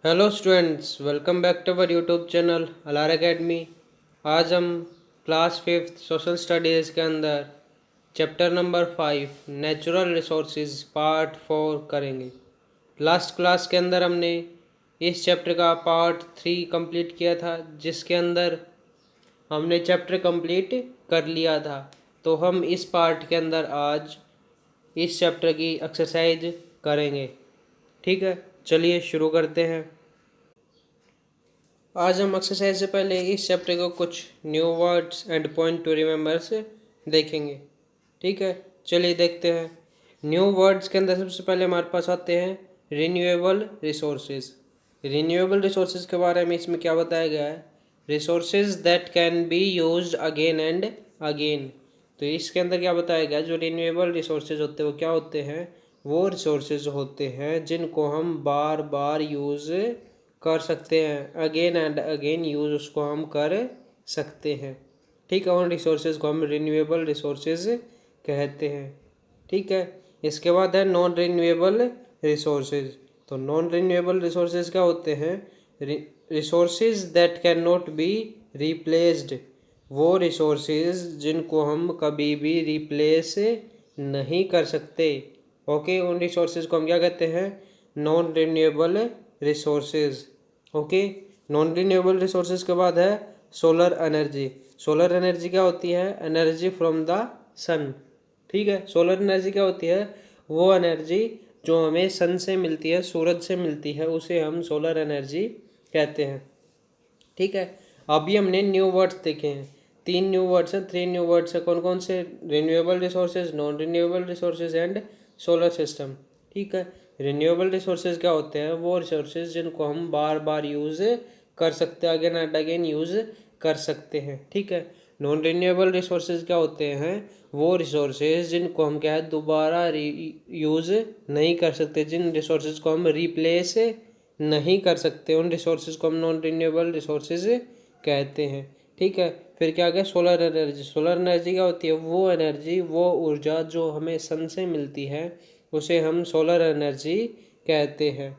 Hello students, welcome back to our YouTube channel अलार academy. आज हम क्लास फिफ्थ सोशल स्टडीज़ के अंदर chapter number 5 natural resources part 4 करेंगे। लास्ट क्लास के अंदर हमने इस चैप्टर का पार्ट 3 कंप्लीट किया था, जिसके अंदर हमने चैप्टर कंप्लीट कर लिया था। तो हम इस पार्ट के अंदर आज इस चैप्टर की एक्सरसाइज करेंगे। ठीक है, चलिए शुरू करते हैं। आज हम एक्सरसाइज से पहले इस चैप्टर को कुछ new words and point two remember से देखेंगे। ठीक है, चलिए देखते हैं। न्यू वर्ड्स के अंदर सबसे पहले हमारे पास आते हैं रिन्यूएबल रिसोर्सेज। रिन्यूएबल रिसोर्सेज के बारे में इसमें क्या बताया गया है? Resources that can be used again and again. तो इसके अंदर क्या बताया गया? जो रिन्यूएबल रिसोर्सेज होते हैं वो क्या होते हैं? वो रिसोर्सेज होते हैं जिनको हम बार बार यूज़ कर सकते हैं, अगेन एंड अगेन यूज़ उसको हम कर सकते हैं। ठीक है, उन रिसोर्सेज को हम रिन्यूएबल रिसोर्सेज कहते हैं। ठीक है, इसके बाद है नॉन रिन्यूएबल रिसोर्सेज। तो नॉन रिन्यूएबल रिसोर्सेज क्या होते हैं? Resources that can not be replaced. वो रिसोर्सेज जिनको हम कभी भी रिप्लेस नहीं कर सकते। ओके, उन रिसोर्सेज को हम क्या कहते हैं? Non renewable resources. Okay, non renewable resources के बाद है सोलर एनर्जी। सोलर एनर्जी क्या होती है? एनर्जी फ्रॉम द सन। ठीक है, सोलर एनर्जी क्या होती है? वो एनर्जी जो हमें सन से मिलती है, सूरज से मिलती है, उसे हम सोलर एनर्जी कहते हैं। ठीक है, अभी हमने न्यू वर्ड्स देखे हैं। 3 न्यू वर्ड्स हैं, 3 न्यू वर्ड्स हैं। कौन कौन से? Renewable resources, non renewable resources and solar system. ठीक है, रिन्यूएबल रिसोर्सेज क्या होते हैं? वो रिसोर्सेज जिनको हम बार बार यूज़ कर सकते हैं, अगेन एंड अगेन यूज़ कर सकते हैं। ठीक है, नॉन रिन्यूएबल रिसोर्सेज क्या होते हैं? वो रिसोर्सेज जिनको हम क्या है दोबारा यूज़ नहीं कर सकते, जिन रिसोर्सेज को हम रिप्लेस नहीं कर सकते, उन रिसोर्सेज को हम नॉन रिन्यूएबल रिसोर्सेज कहते हैं। ठीक है, फिर क्या गया? Solar energy. सोलर एनर्जी क्या होती है? वो एनर्जी, वो ऊर्जा जो हमें सन से मिलती है, उसे हम सोलर एनर्जी कहते हैं।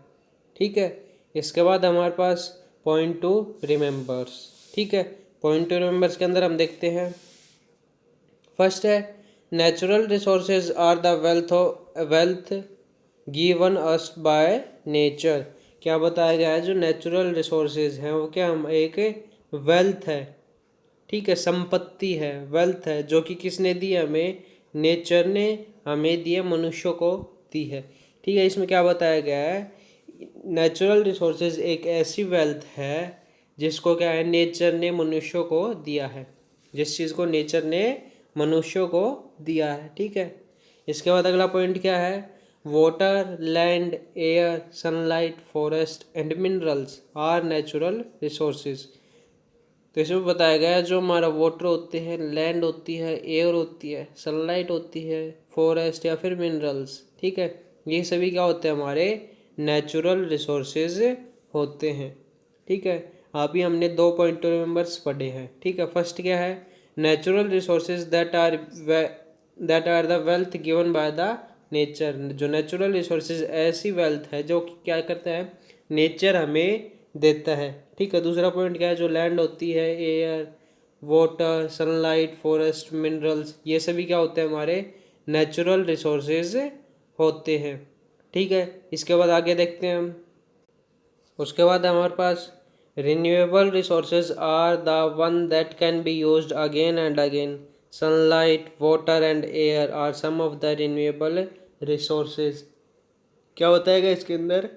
ठीक है, इसके बाद हमारे पास पॉइंट टू रिमेंबर्स। ठीक है, पॉइंट टू रिमेंबर्स के अंदर हम देखते हैं। फर्स्ट है natural resources are the wealth given us by nature. क्या बताया गया है? जो नेचुरल रिसोर्सेज हैं वो क्या हम एक वेल्थ है। ठीक है, संपत्ति है, वेल्थ है, जो कि किसने दी? हमें नेचर ने हमें दी है, मनुष्यों को दी है। ठीक है, इसमें क्या बताया गया है? नेचुरल रिसोर्सेज एक ऐसी वेल्थ है जिसको क्या है नेचर ने मनुष्यों को दिया है, जिस चीज़ को नेचर ने मनुष्यों को दिया है। ठीक है, इसके बाद अगला पॉइंट क्या है? Water, land, air, sunlight, forest and minerals are natural resources. तो इसमें बताया गया है जो हमारा वाटर होते हैं, लैंड होती है, एयर होती है, सनलाइट होती है, फॉरेस्ट या फिर मिनरल्स। ठीक है, ये सभी क्या होते हैं? हमारे नेचुरल रिसोर्सेज होते हैं। ठीक है, अभी हमने 2 पॉइंट मेंबर्स पढ़े हैं। ठीक है, फर्स्ट क्या है? Natural resources that are the wealth given by the nature. जो नेचुरल रिसोर्सेज ऐसी वेल्थ है जो क्या करता है? नेचर हमें देता है। ठीक है, दूसरा पॉइंट क्या है? जो लैंड होती है, air, water, sunlight, forest, minerals, ये सभी क्या होते हैं? हमारे नेचुरल रिसोर्सेज होते हैं। ठीक है, इसके बाद आगे देखते हैं हम। उसके बाद हमारे पास renewable resources are the one that can be used again and again. Sunlight, water and air are some of the renewable resources. क्या बताएगा इसके अंदर?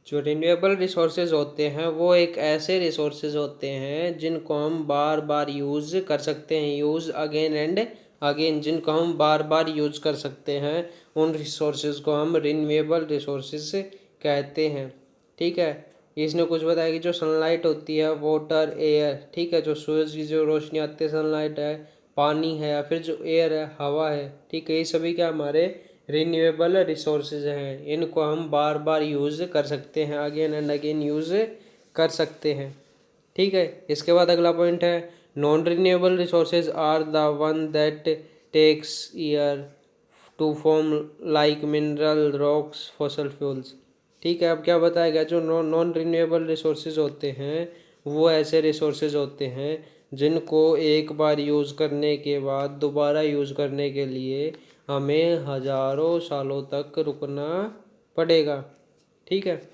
जो रिन्यूएबल रिसोर्सेज होते हैं वो एक ऐसे रिसोर्सेज होते हैं जिनको हम बार बार यूज़ कर सकते हैं, यूज़ अगेन एंड अगेन, जिनको हम बार बार यूज़ कर सकते हैं, उन रिसोर्सेज को हम रिन्यूएबल रिसोर्सेज कहते हैं। ठीक है, इसने कुछ बताया कि जो सनलाइट होती है, वाटर, एयर, ठीक है, जो सूरज की जो रोशनी आती है, सनलाइट है, पानी है, या फिर जो एयर है, हवा है, ठीक है, ये सभी क्या हमारे रिन्यूएबल रिसोर्सेज हैं। इनको हम बार बार यूज़ कर सकते हैं, अगेन एंड अगेन यूज़ कर सकते हैं। ठीक है, इसके बाद अगला पॉइंट है non renewable resources are the one that takes year to form, like mineral, rocks, fossil fuels. ठीक है। अब क्या बताया गया, जो नॉन रिन्यूएबल रिसोर्सेज होते हैं वो ऐसे रिसोर्सेज होते हैं जिनको एक बार यूज़ करने के बाद दोबारा यूज़ करने के लिए हमें हज़ारों सालों तक रुकना पड़ेगा। ठीक है।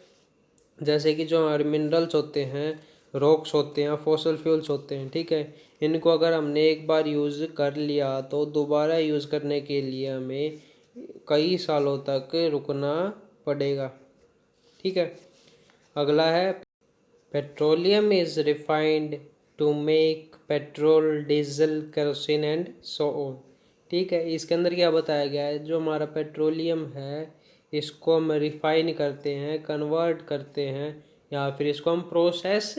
जैसे कि जो हमारे मिनरल्स होते हैं, रॉक्स होते हैं, फॉसल फ्यूल्स होते हैं, ठीक है, इनको अगर हमने एक बार यूज़ कर लिया तो दोबारा यूज़ करने के लिए हमें कई सालों तक रुकना पड़ेगा। ठीक है। अगला है petroleum is refined to make petrol, diesel, kerosene and so on. ठीक है। इसके अंदर क्या बताया गया है, जो हमारा पेट्रोलियम है इसको हम रिफाइन करते हैं, कन्वर्ट करते हैं, या फिर इसको हम प्रोसेस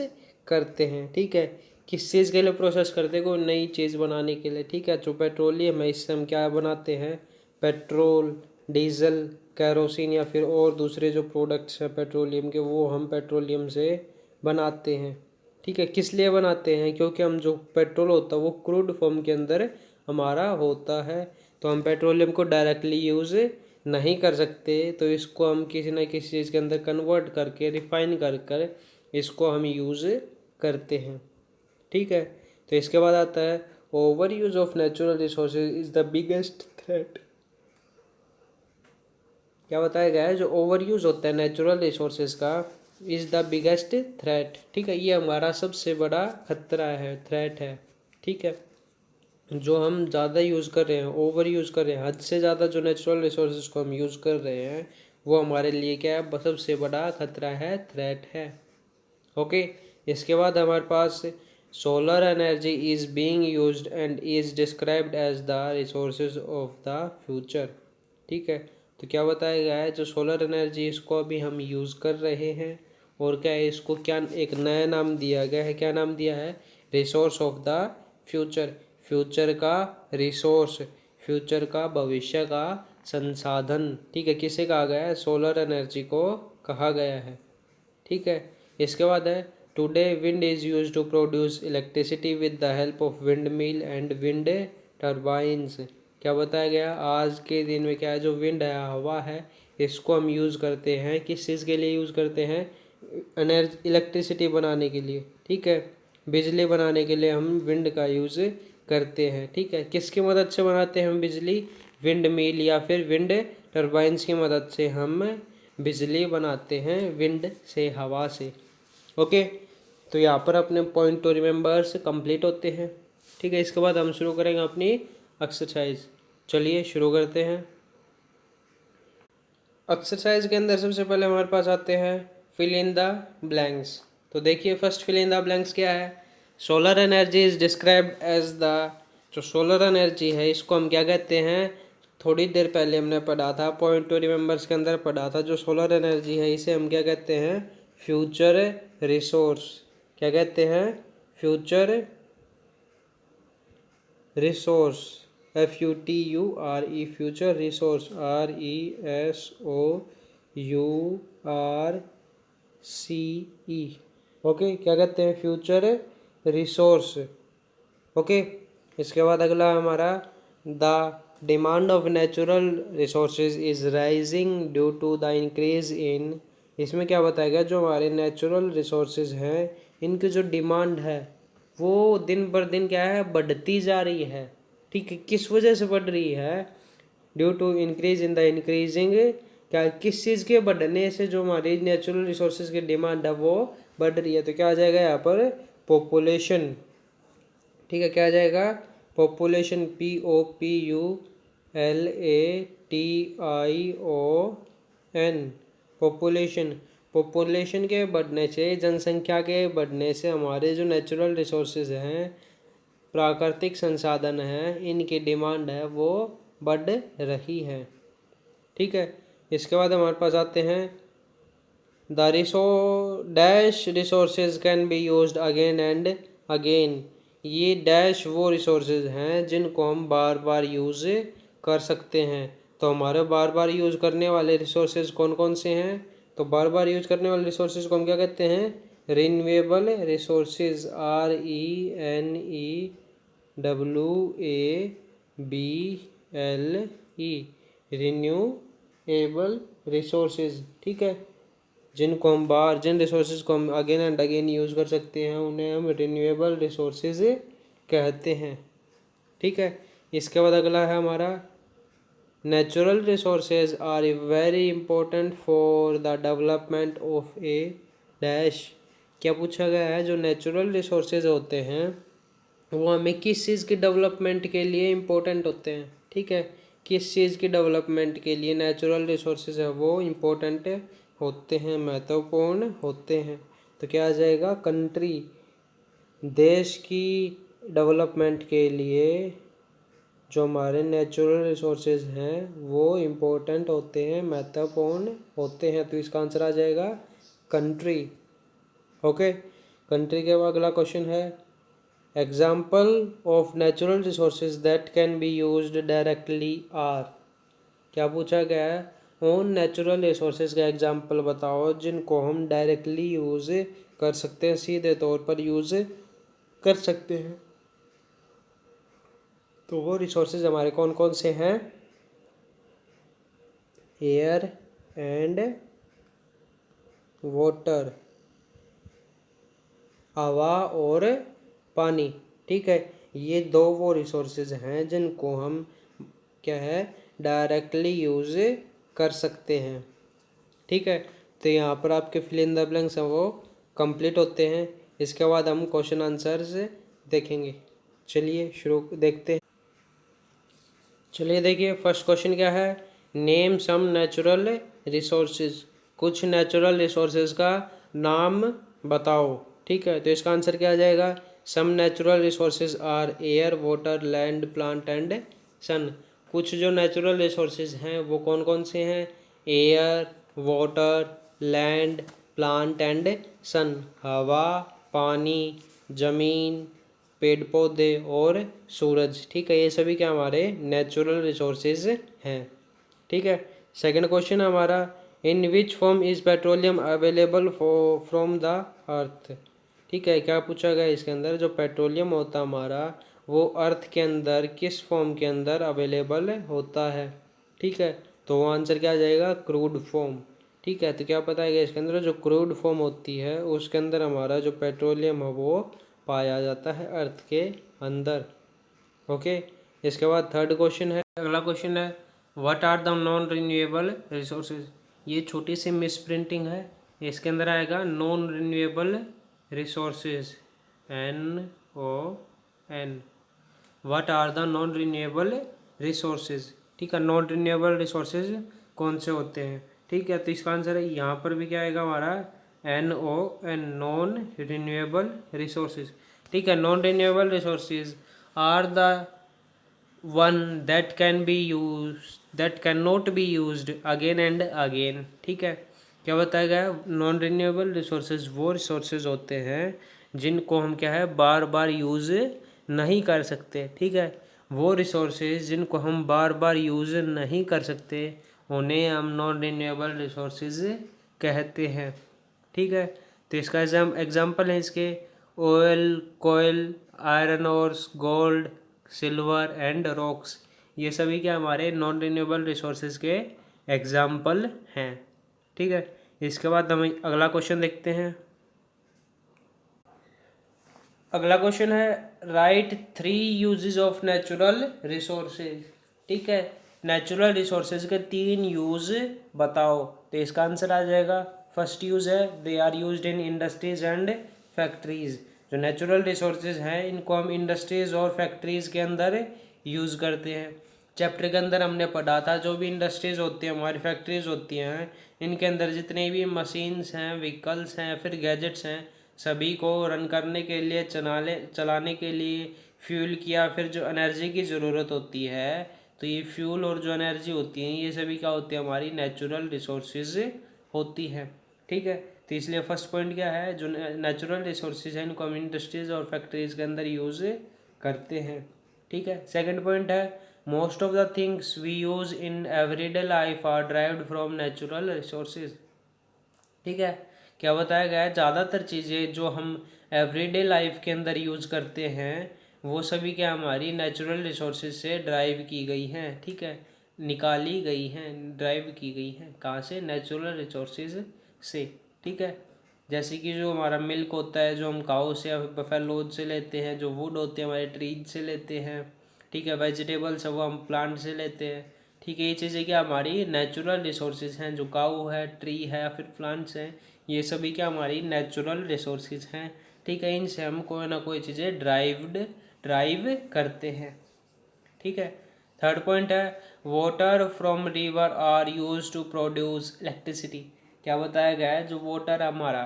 करते हैं। ठीक है। किस चीज़ के लिए प्रोसेस करते हैं, कोई नई चीज़ बनाने के लिए। ठीक है। जो पेट्रोलियम है इससे हम क्या बनाते हैं, पेट्रोल, डीजल, कैरोसिन या फिर और दूसरे जो प्रोडक्ट्स हैं पेट्रोलियम के वो हम पेट्रोलियम से बनाते हैं। ठीक है। किस लिए बनाते हैं, क्योंकि हम जो पेट्रोल होता है वो क्रूड फॉर्म के अंदर हमारा होता है, तो हम पेट्रोलियम को डायरेक्टली यूज़ नहीं कर सकते, तो इसको हम किसी न किसी चीज़ के अंदर कन्वर्ट करके रिफाइन कर कर इसको हम यूज़ करते हैं। ठीक है। तो इसके बाद आता है over use of natural resources is the biggest threat. क्या बताया गया है, जो ओवर यूज़ होता है नेचुरल रिसोर्सेज का इज़ द बिगेस्ट थ्रेट। ठीक है। ये हमारा सबसे बड़ा खतरा है, थ्रेट है। ठीक है। जो हम ज़्यादा यूज़ कर रहे हैं, ओवर यूज़ कर रहे हैं, हद से ज़्यादा जो नेचुरल रिसोर्सेज को हम यूज़ कर रहे हैं वो हमारे लिए क्या है, सबसे बड़ा खतरा है, थ्रेट है। ओके। इसके बाद हमारे पास solar energy is being used and is described as the resources of the future. ठीक है। तो क्या बताया गया है, जो सोलर एनर्जी इसको अभी हम यूज़ कर रहे हैं, और क्या है, इसको क्या एक नया नाम दिया गया है, क्या नाम दिया है, resource of the future. Future का रिसोर्स, फ्यूचर का, भविष्य का संसाधन। ठीक है। किसे कहा गया है, सोलर एनर्जी को कहा गया है। ठीक है। इसके बाद है today wind is use to produce electricity with the help of wind mill and wind turbines. क्या बताया गया, आज के दिन में क्या है, जो विंड है, हवा है, इसको हम यूज़ करते हैं, किस चीज़ के लिए यूज़ करते हैं, इलेक्ट्रिसिटी बनाने के लिए। ठीक है। बिजली बनाने के लिए हम विंड का यूज़ करते हैं। ठीक है। किसकी मदद से बनाते हैं हम बिजली, विंड मिल या फिर विंड टर्बाइंस की मदद से हम बिजली बनाते हैं, विंड से, हवा से। ओके। तो यहाँ पर अपने पॉइंट टू रिमेंबर्स कंप्लीट होते हैं। ठीक है। इसके बाद हम शुरू करेंगे अपनी एक्सरसाइज। चलिए शुरू करते हैं। एक्सरसाइज के अंदर सबसे पहले हमारे पास आते हैं फिल इन द ब्लैंक्स। तो देखिए first fill in the blanks क्या है, solar energy is described as the, जो सोलर एनर्जी है इसको हम क्या कहते हैं, थोड़ी देर पहले हमने पढ़ा था, पॉइंट टू रिमेंबर्स के अंदर पढ़ा था, जो सोलर एनर्जी है इसे हम क्या कहते हैं, फ्यूचर रिसोर्स। क्या कहते हैं, future resource, FUTURE, future resource, RESOURCE। Okay. क्या कहते हैं, फ्यूचर रिसोर्स। ओके। इसके बाद अगला हमारा the demand of natural resources is rising due to the increase in. इसमें क्या बताया गया, जो हमारे नेचुरल रिसोर्सेज हैं इनकी जो डिमांड है वो दिन बर दिन क्या है, बढ़ती जा रही है। ठीक है। किस वजह से बढ़ रही है, due to increase in the increasing, क्या किस चीज़ के बढ़ने से जो हमारी नेचुरल रिसोर्सेज की डिमांड है वो बढ़ रही है। तो क्या आ जाएगा यहाँ पर, पॉपुलेशन। ठीक है। क्या आ जाएगा, पॉपुलेशन, POPULATION, पॉपुलेशन। पॉपुलेशन के बढ़ने से, जनसंख्या के बढ़ने से हमारे जो नेचुरल रिसोर्सेज हैं, प्राकृतिक संसाधन हैं, इनकी डिमांड है वो बढ़ रही है। ठीक है। इसके बाद हमारे पास आते हैं the dash resources can be used again and again. ये डैश वो रिसोर्सेज हैं जिनको हम बार बार यूज़ कर सकते हैं। तो हमारे बार बार यूज़ करने वाले रिसोर्सेज कौन कौन से हैं, तो बार बार यूज़ करने वाले रिसोर्सेज को हम क्या कहते हैं, renewable resources, RENEWABLE, renewable resources. ठीक है। जिनको हम बार जिन रिसोर्सेज को हम अगेन एंड अगेन यूज़ कर सकते हैं उन्हें हम रिन्यूएबल रिसोर्सेज कहते हैं। ठीक है, इसके बाद अगला है हमारा natural resources are very important for the development of a dash. क्या पूछा गया है, जो नेचुरल रिसोर्सेज होते हैं वो हमें किस चीज़ की डेवलपमेंट के लिए इम्पोर्टेंट होते हैं। ठीक है, किस चीज़ की डेवलपमेंट के लिए नेचुरल रिसोर्सेज है वो इम्पोर्टेंट होते हैं, महत्वपूर्ण होते हैं। तो क्या आ जाएगा, कंट्री, देश की डेवलपमेंट के लिए जो हमारे नेचुरल रिसोर्सेज हैं वो इम्पोर्टेंट होते हैं, महत्वपूर्ण होते हैं। तो इसका आंसर आ जाएगा कंट्री। ओके, कंट्री के बाद अगला क्वेश्चन है example of natural resources that can be used directly are. क्या पूछा गया है, उन नेचुरल रिसोर्सेज का एग्जाम्पल बताओ जिनको हम डायरेक्टली यूज़ कर सकते हैं, सीधे तौर पर यूज़ कर सकते हैं। तो वो रिसोर्सेज हमारे कौन कौन से हैं, एयर एंड वाटर, हवा और पानी। ठीक है, ये दो वो रिसोर्सेज हैं जिनको हम क्या है डायरेक्टली यूज़ कर सकते हैं। ठीक है, तो यहाँ पर आपके फिल इन द ब्लैंक्स हैं वो कंप्लीट होते हैं। इसके बाद हम क्वेश्चन आंसर्स देखेंगे। चलिए शुरू देखते हैं। चलिए देखिए, फर्स्ट क्वेश्चन क्या है, नेम सम नेचुरल रिसोर्सेज। कुछ नेचुरल रिसोर्सेज का नाम बताओ। ठीक है, तो इसका आंसर क्या आ जाएगा, some natural resources are air water land plant and sun. कुछ जो नेचुरल रिसोर्सेज हैं वो कौन कौन से हैं, air water land plant and sun, हवा पानी जमीन पेड़ पौधे और सूरज। ठीक है, ये सभी क्या हमारे नेचुरल रिसोर्सेज हैं। ठीक है, सेकंड क्वेश्चन हमारा, in which form is petroleum available from the earth. ठीक है, क्या पूछा गया इसके अंदर, जो पेट्रोलियम होता है हमारा वो अर्थ के अंदर किस फॉर्म के अंदर अवेलेबल होता है। ठीक है, तो वो आंसर क्या आ जाएगा, क्रूड फॉर्म। ठीक है, तो क्या बताएगा इसके अंदर, जो क्रूड फॉर्म होती है उसके अंदर हमारा जो पेट्रोलियम है वो पाया जाता है अर्थ के अंदर। ओके, इसके बाद थर्ड क्वेश्चन है, अगला क्वेश्चन है, what are the non renewable resources. ये छोटी सी मिस प्रिंटिंग है, इसके अंदर आएगा non renewable resources, NON। What are the non renewable resources. ठीक है, नॉन रिन्यूएबल रिसोर्सेज कौन से होते हैं। ठीक है, तो इसका आंसर है यहाँ पर भी क्या आएगा हमारा, NON, नॉन रिन्यूएबल रिसोर्सेज। ठीक है, non renewable resources are the one that can be use that can not be used again and again. ठीक है, क्या बताया गया, नॉन रिन्यूएबल रिसोर्सेज वो रिसोर्सेज होते हैं जिनको हम क्या है बार बार यूज़ नहीं कर सकते। ठीक है, वो रिसोर्सेज जिनको हम बार बार यूज़ नहीं कर सकते उन्हें हम नॉन रिन्यूएबल रिसोर्सेज कहते हैं। ठीक है, तो इसका एग्जाम्पल है इसके, oil coal iron ores gold silver and rocks. ये सभी क्या हमारे नॉन रिन्यूएबल रिसोर्सेज के एग्जाम्पल हैं। ठीक है, इसके बाद हम अगला क्वेश्चन देखते हैं। अगला क्वेश्चन है, right 3 uses of natural resources. ठीक है, नेचुरल रिसोर्सेज के 3 यूज बताओ। तो इसका आंसर आ जाएगा, फर्स्ट यूज है, they are used in industries and factories. जो नेचुरल रिसोर्सेज हैं इनको हम इंडस्ट्रीज और फैक्ट्रीज के अंदर यूज़ करते हैं। चैप्टर के अंदर हमने पढ़ा था, जो भी इंडस्ट्रीज होती हैं हमारी फैक्ट्रीज होती हैं, इनके अंदर जितने भी मशीन्स हैं व्हीकल्स हैं फिर गैजेट्स हैं, सभी को रन करने के लिए चलाने के लिए फ्यूल की या फिर जो एनर्जी की ज़रूरत होती है, तो ये फ्यूल और जो एनर्जी होती है ये सभी क्या होती है, हमारी नेचुरल रिसोर्सेज होती है। ठीक है, तो इसलिए फर्स्ट पॉइंट क्या है, जो नेचुरल रिसोर्सेज है इनको हम इंडस्ट्रीज और फैक्ट्रीज के अंदर यूज़ करते हैं। ठीक है, सेकंड पॉइंट है, most of the things we use in everyday life are derived from natural resources. ठीक है, क्या बताया गया है, ज़्यादातर चीज़ें जो हम एवरीडे लाइफ के अंदर यूज़ करते हैं वो सभी क्या हमारी नेचुरल रिसोर्सेज से ड्राइव की गई हैं। ठीक है, निकाली गई हैं, ड्राइव की गई हैं, कहाँ से, नेचुरल रिसोर्सेज से, ठीक है। जैसे कि जो हमारा मिल्क होता है जो हम काऊ से या बफेलोज से लेते हैं, जो वुड होते हैं हमारे ट्रीज से लेते हैं, ठीक है। वेजिटेबल्स है वो हम प्लांट से लेते हैं, ठीक है। ये चीज़ें क्या हमारी नेचुरल रिसोर्सेज हैं, जो काऊ है, ट्री है या फिर प्लांट्स हैं, ये सभी क्या हमारी नेचुरल रिसोर्सेज हैं, ठीक है। इनसे हम कोई ना कोई चीज़ें ड्राइव करते हैं, ठीक है। थर्ड पॉइंट है water from river are use to produce electricity. क्या बताया गया है, जो वाटर हमारा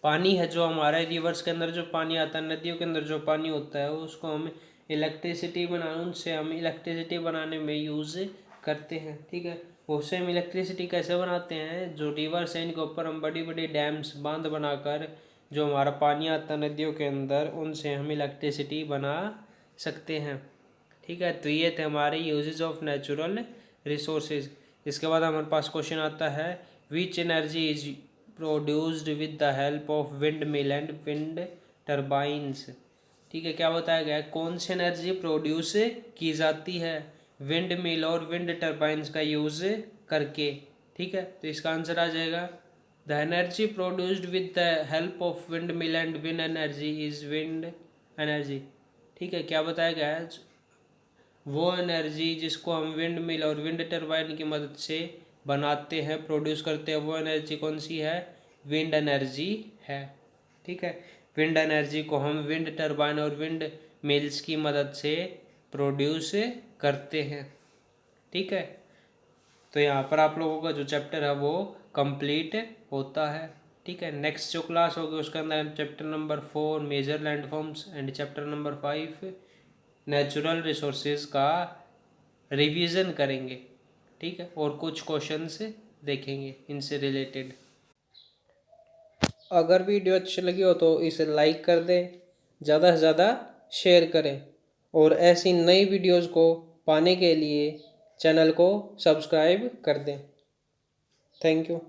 पानी है, जो हमारा रिवर्स के अंदर जो पानी आता है, नदियों के अंदर जो पानी होता है, उसको हम उनसे हम इलेक्ट्रिसिटी बनाने में यूज़ करते हैं, ठीक है। उससे हम इलेक्ट्रिसिटी कैसे बनाते हैं, जो रिवर्स है इनके ऊपर हम बड़ी बड़ी डैम्स बांध बनाकर जो हमारा पानी आता है नदियों के अंदर, उनसे हम इलेक्ट्रिसिटी बना सकते हैं, ठीक है। तो ये थे हमारे यूजेज ऑफ नेचुरल रिसोर्सेज। इसके बाद हमारे पास क्वेश्चन आता है which energy is produced with the help of wind mill and wind turbines, ठीक है। क्या बताया गया है, कौन सी एनर्जी प्रोड्यूस की जाती है विंड मिल और विंड टर्बाइंस का यूज करके, ठीक है। तो इसका आंसर आ जाएगा the energy produced with the help of wind mill and wind energy is wind energy, ठीक है। क्या बताया गया है, वो एनर्जी जिसको हम विंड मिल और विंड टर्बाइन की मदद से बनाते हैं, प्रोड्यूस करते हैं, वो एनर्जी कौन सी है, विंड एनर्जी है, ठीक है। विंड एनर्जी को हम विंड टर्बाइन और विंड मिल्स की मदद से प्रोड्यूस करते हैं, ठीक है। तो यहाँ पर आप लोगों का जो चैप्टर है वो कंप्लीट होता है, ठीक है। नेक्स्ट जो क्लास होगी उसके अंदर हम chapter number 4 major landforms and chapter number 5 natural resources का रिवीजन करेंगे, ठीक है। और कुछ क्वेश्चंस देखेंगे इनसे रिलेटेड। अगर वीडियो अच्छी लगी हो तो इसे लाइक कर दें, ज़्यादा से ज़्यादा शेयर करें, और ऐसी नई वीडियोस को पाने के लिए चैनल को सब्सक्राइब कर दें। Thank you.